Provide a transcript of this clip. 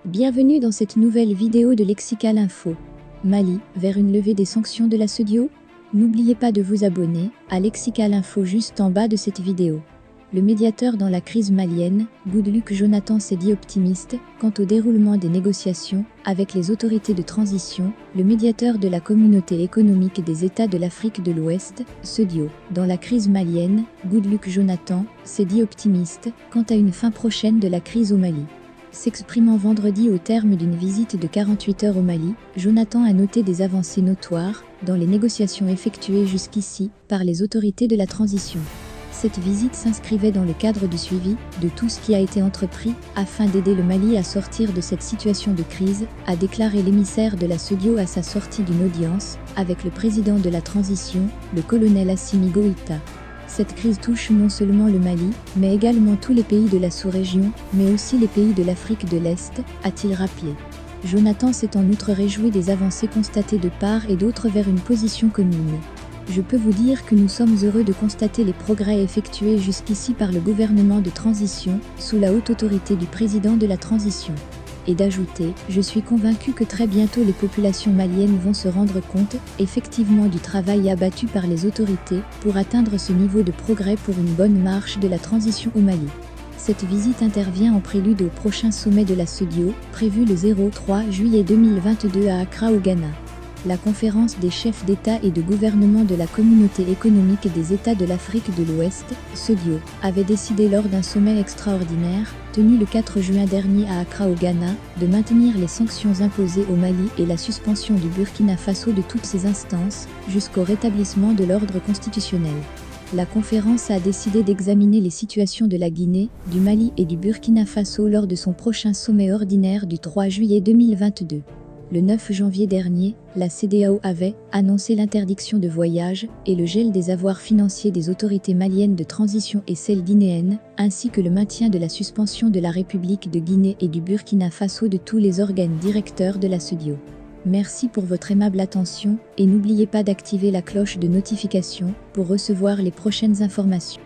Bienvenue dans cette nouvelle vidéo de Lexical Info. Mali, vers une levée des sanctions de la CEDEAO? N'oubliez pas de vous abonner à Lexical Info juste en bas de cette vidéo. Le médiateur dans la crise malienne, Goodluck Jonathan, s'est dit optimiste quant au déroulement des négociations avec les autorités de transition. Le médiateur de la Communauté économique des États de l'Afrique de l'Ouest, CEDEAO, dans la crise malienne, Goodluck Jonathan, s'est dit optimiste quant à une fin prochaine de la crise au Mali. S'exprimant vendredi au terme d'une visite de 48 heures au Mali, Jonathan a noté des avancées notoires dans les négociations effectuées jusqu'ici par les autorités de la transition. Cette visite s'inscrivait dans le cadre du suivi de tout ce qui a été entrepris afin d'aider le Mali à sortir de cette situation de crise, a déclaré l'émissaire de la CEDEAO à sa sortie d'une audience avec le président de la transition, le colonel Assimi Goïta. Cette crise touche non seulement le Mali, mais également tous les pays de la sous-région, mais aussi les pays de l'Afrique de l'Est, a-t-il rappelé. Jonathan s'est en outre réjoui des avancées constatées de part et d'autre vers une position commune. Je peux vous dire que nous sommes heureux de constater les progrès effectués jusqu'ici par le gouvernement de transition, sous la haute autorité du président de la transition. Et d'ajouter, je suis convaincu que très bientôt les populations maliennes vont se rendre compte, effectivement, du travail abattu par les autorités pour atteindre ce niveau de progrès pour une bonne marche de la transition au Mali. Cette visite intervient en prélude au prochain sommet de la CEDEAO, prévu le 03 juillet 2022 à Accra au Ghana. La conférence des chefs d'État et de gouvernement de la Communauté économique des États de l'Afrique de l'Ouest, CEDEAO, avait décidé lors d'un sommet extraordinaire, tenu le 4 juin dernier à Accra au Ghana, de maintenir les sanctions imposées au Mali et la suspension du Burkina Faso de toutes ses instances, jusqu'au rétablissement de l'ordre constitutionnel. La conférence a décidé d'examiner les situations de la Guinée, du Mali et du Burkina Faso lors de son prochain sommet ordinaire du 3 juillet 2022. Le 9 janvier dernier, la CEDEAO avait annoncé l'interdiction de voyage et le gel des avoirs financiers des autorités maliennes de transition et celles guinéennes, ainsi que le maintien de la suspension de la République de Guinée et du Burkina Faso de tous les organes directeurs de la CEDEAO. Merci pour votre aimable attention et n'oubliez pas d'activer la cloche de notification pour recevoir les prochaines informations.